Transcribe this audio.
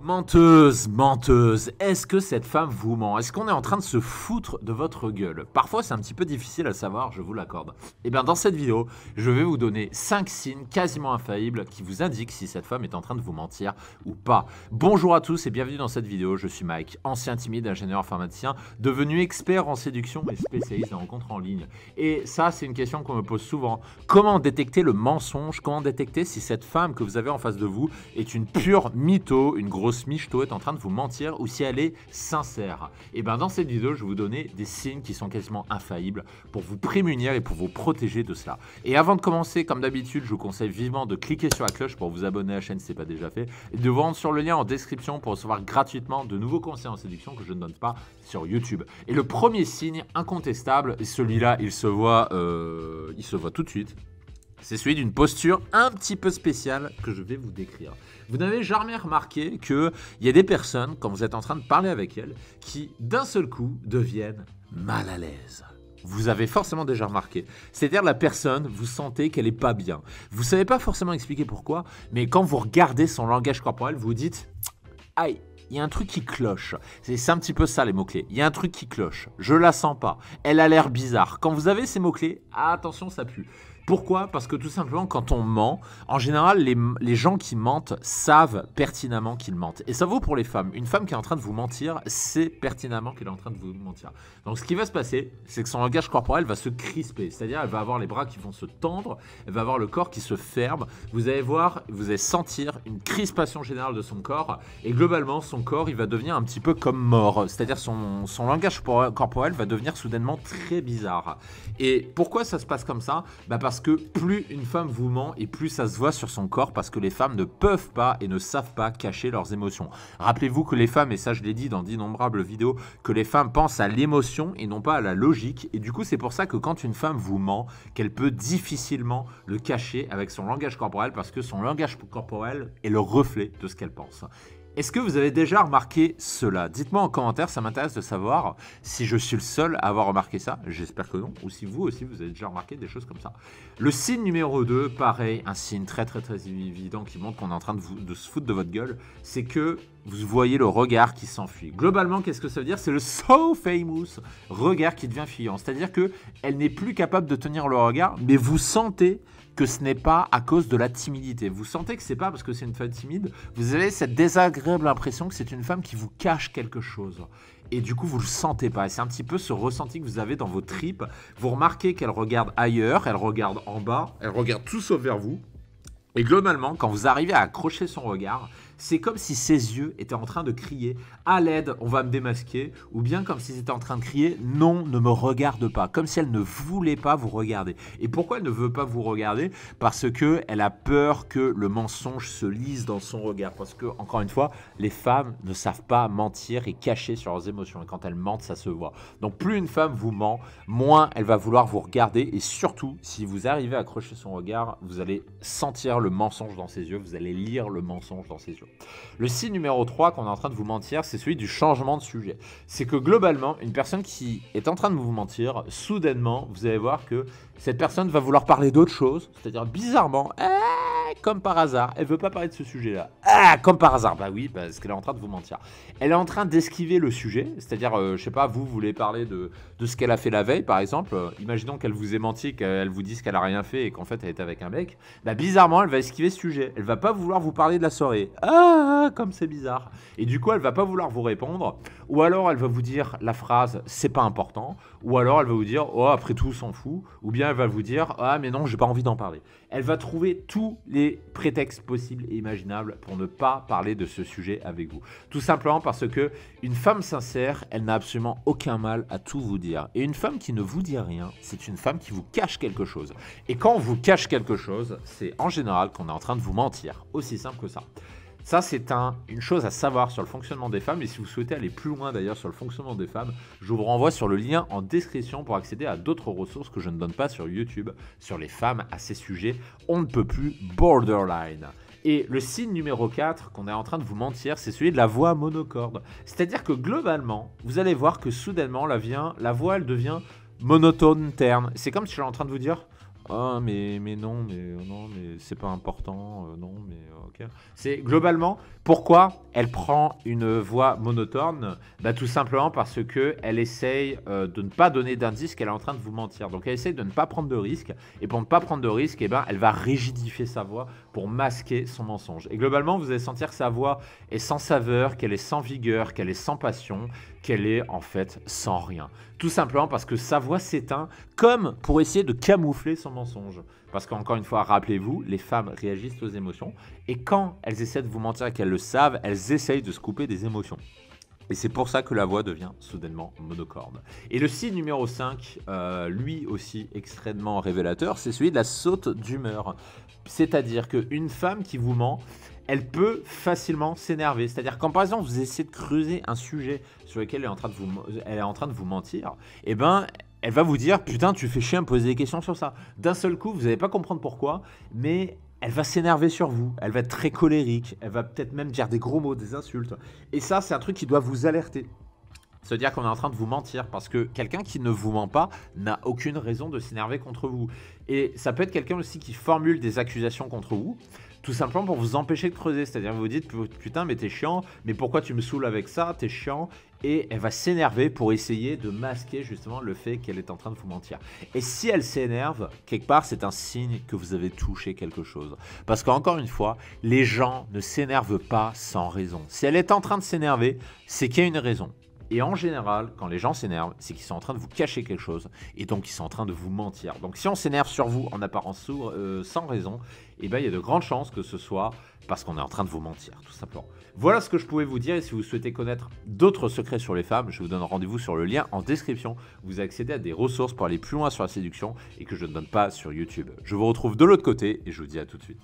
Menteuse, menteuse, est-ce que cette femme vous ment? Est-ce qu'on est en train de se foutre de votre gueule? Parfois c'est un petit peu difficile à savoir, je vous l'accorde. Et bien dans cette vidéo, je vais vous donner 5 signes quasiment infaillibles qui vous indiquent si cette femme est en train de vous mentir ou pas. Bonjour à tous et bienvenue dans cette vidéo, je suis Mike, ancien timide, ingénieur informaticien, devenu expert en séduction et spécialiste en rencontres en ligne. Et ça c'est une question qu'on me pose souvent. Comment détecter le mensonge? Comment détecter si cette femme que vous avez en face de vous est une pure mytho, une grosse michto est en train de vous mentir ou si elle est sincère? Et bien dans cette vidéo, je vais vous donner des signes qui sont quasiment infaillibles pour vous prémunir et pour vous protéger de cela. Et avant de commencer, comme d'habitude, je vous conseille vivement de cliquer sur la cloche pour vous abonner à la chaîne si ce n'est pas déjà fait et de vous rendre sur le lien en description pour recevoir gratuitement de nouveaux conseils en séduction que je ne donne pas sur YouTube. Et le premier signe incontestable, et celui-là il se voit tout de suite, c'est celui d'une posture un petit peu spéciale que je vais vous décrire. Vous n'avez jamais remarqué qu'il y a des personnes, quand vous êtes en train de parler avec elles, qui d'un seul coup deviennent mal à l'aise. Vous avez forcément déjà remarqué. C'est-à-dire la personne, vous sentez qu'elle n'est pas bien. Vous ne savez pas forcément expliquer pourquoi, mais quand vous regardez son langage corporel, vous vous dites « Aïe !» Il y a un truc qui cloche. C'est un petit peu ça les mots-clés. Il y a un truc qui cloche. Je la sens pas. Elle a l'air bizarre. Quand vous avez ces mots-clés, attention, ça pue. Pourquoi? Parce que tout simplement, quand on ment, en général, les gens qui mentent savent pertinemment qu'ils mentent. Et ça vaut pour les femmes. Une femme qui est en train de vous mentir, sait pertinemment qu'elle est en train de vous mentir. Donc ce qui va se passer, c'est que son langage corporel va se crisper. C'est-à-dire, elle va avoir les bras qui vont se tendre, elle va avoir le corps qui se ferme. Vous allez voir, vous allez sentir une crispation générale de son corps. Et globalement, son corps, il va devenir un petit peu comme mort. C'est-à-dire, son langage corporel va devenir soudainement très bizarre. Et pourquoi ça se passe comme ça? Parce que plus une femme vous ment et plus ça se voit sur son corps, parce que les femmes ne peuvent pas et ne savent pas cacher leurs émotions. Rappelez-vous que les femmes, et ça je l'ai dit dans d'innombrables vidéos, que les femmes pensent à l'émotion et non pas à la logique. Et du coup c'est pour ça que quand une femme vous ment, qu'elle peut difficilement le cacher avec son langage corporel, parce que son langage corporel est le reflet de ce qu'elle pense. Est-ce que vous avez déjà remarqué cela? Dites-moi en commentaire, ça m'intéresse de savoir si je suis le seul à avoir remarqué ça. J'espère que non. Ou si vous aussi, vous avez déjà remarqué des choses comme ça. Le signe numéro 2, pareil, un signe très évident qui montre qu'on est en train de se foutre de votre gueule, c'est que vous voyez le regard qui s'enfuit. Globalement, qu'est-ce que ça veut dire? C'est le so famous regard qui devient fuyant. C'est-à-dire qu'elle n'est plus capable de tenir le regard, mais vous sentez que ce n'est pas à cause de la timidité. Vous sentez que c'est pas parce que c'est une femme timide. Vous avez cette désagréable impression que c'est une femme qui vous cache quelque chose. Et du coup, vous le sentez pas. Et c'est un petit peu ce ressenti que vous avez dans vos tripes. Vous remarquez qu'elle regarde ailleurs, elle regarde en bas, elle regarde tout sauf vers vous. Et globalement, quand vous arrivez à accrocher son regard, c'est comme si ses yeux étaient en train de crier « à l'aide, on va me démasquer » ou bien comme s'ils étaient en train de crier « non, ne me regarde pas », comme si elle ne voulait pas vous regarder. Et pourquoi elle ne veut pas vous regarder? Parce qu'elle a peur que le mensonge se lise dans son regard. Parce que, encore une fois, les femmes ne savent pas mentir et cacher sur leurs émotions. Et quand elles mentent, ça se voit. Donc plus une femme vous ment, moins elle va vouloir vous regarder. Et surtout, si vous arrivez à accrocher son regard, vous allez sentir le mensonge dans ses yeux, vous allez lire le mensonge dans ses yeux. Le signe numéro 3 qu'on est en train de vous mentir, c'est celui du changement de sujet. C'est que globalement, une personne qui est en train de vous mentir, soudainement, vous allez voir que cette personne va vouloir parler d'autre chose, c'est-à-dire bizarrement, comme par hasard, elle ne veut pas parler de ce sujet-là. Comme par hasard, bah oui, parce qu'elle est en train de vous mentir. Elle est en train d'esquiver le sujet, c'est-à-dire, je sais pas, vous voulez parler de ce qu'elle a fait la veille, par exemple. Imaginons qu'elle vous ait menti, qu'elle vous dise qu'elle a rien fait et qu'en fait elle est avec un mec. Bah bizarrement, elle va esquiver ce sujet. Elle va pas vouloir vous parler de la soirée. Comme c'est bizarre. Et du coup, elle va pas vouloir vous répondre. Ou alors, elle va vous dire la phrase « c'est pas important ». Ou alors, elle va vous dire « oh, après tout, on s'en fout ». Ou bien, elle va vous dire « ah, mais non, j'ai pas envie d'en parler ». Elle va trouver tous les prétextes possibles et imaginables pour ne pas parler de ce sujet avec vous. Tout simplement parce que une femme sincère, elle n'a absolument aucun mal à tout vous dire. Et une femme qui ne vous dit rien, c'est une femme qui vous cache quelque chose. Et quand on vous cache quelque chose, c'est en général qu'on est en train de vous mentir. Aussi simple que ça. Ça, c'est une chose à savoir sur le fonctionnement des femmes. Et si vous souhaitez aller plus loin d'ailleurs sur le fonctionnement des femmes, je vous renvoie sur le lien en description pour accéder à d'autres ressources que je ne donne pas sur YouTube, sur les femmes à ces sujets. On ne peut plus borderline. Et le signe numéro 4 qu'on est en train de vous mentir, c'est celui de la voix monocorde. C'est-à-dire que globalement, vous allez voir que soudainement, la voix, elle devient monotone, terne. C'est comme si je suis en train de vous dire Ah, mais non, mais c'est pas important, non, mais ok. C'est globalement pourquoi elle prend une voix monotone. Bah, tout simplement parce que elle essaye de ne pas donner d'indice qu'elle est en train de vous mentir. Donc elle essaye de ne pas prendre de risques. Et pour ne pas prendre de risques, eh ben, elle va rigidifier sa voix pour masquer son mensonge. Et globalement, vous allez sentir que sa voix est sans saveur, qu'elle est sans vigueur, qu'elle est sans passion, qu'elle est en fait sans rien. Tout simplement parce que sa voix s'éteint comme pour essayer de camoufler son mensonge. Parce qu'encore une fois, rappelez-vous, les femmes réagissent aux émotions. Et quand elles essaient de vous mentir et qu'elles le savent, elles essayent de se couper des émotions. Et c'est pour ça que la voix devient soudainement monocorde. Et le signe numéro 5, lui aussi extrêmement révélateur, c'est celui de la saute d'humeur. C'est-à-dire qu'une femme qui vous ment, elle peut facilement s'énerver. C'est-à-dire quand par exemple vous essayez de creuser un sujet sur lequel elle est en train de vous mentir, eh ben elle va vous dire putain tu fais chier à me poser des questions sur ça. D'un seul coup vous n'allez pas comprendre pourquoi, mais elle va s'énerver sur vous, elle va être très colérique, elle va peut-être même dire des gros mots, des insultes. Et ça c'est un truc qui doit vous alerter. C'est-à-dire qu'on est en train de vous mentir parce que quelqu'un qui ne vous ment pas n'a aucune raison de s'énerver contre vous. Et ça peut être quelqu'un aussi qui formule des accusations contre vous, tout simplement pour vous empêcher de creuser. C'est-à-dire vous vous dites putain mais t'es chiant, mais pourquoi tu me saoules avec ça, t'es chiant. Et elle va s'énerver pour essayer de masquer justement le fait qu'elle est en train de vous mentir. Et si elle s'énerve, quelque part c'est un signe que vous avez touché quelque chose. Parce qu'encore une fois, les gens ne s'énervent pas sans raison. Si elle est en train de s'énerver, c'est qu'il y a une raison. Et en général, quand les gens s'énervent, c'est qu'ils sont en train de vous cacher quelque chose et donc ils sont en train de vous mentir. Donc si on s'énerve sur vous en apparence sans raison, eh ben, il y a de grandes chances que ce soit parce qu'on est en train de vous mentir, tout simplement. Voilà ce que je pouvais vous dire et si vous souhaitez connaître d'autres secrets sur les femmes, je vous donne rendez-vous sur le lien en description. Vous accédez à des ressources pour aller plus loin sur la séduction et que je ne donne pas sur YouTube. Je vous retrouve de l'autre côté et je vous dis à tout de suite.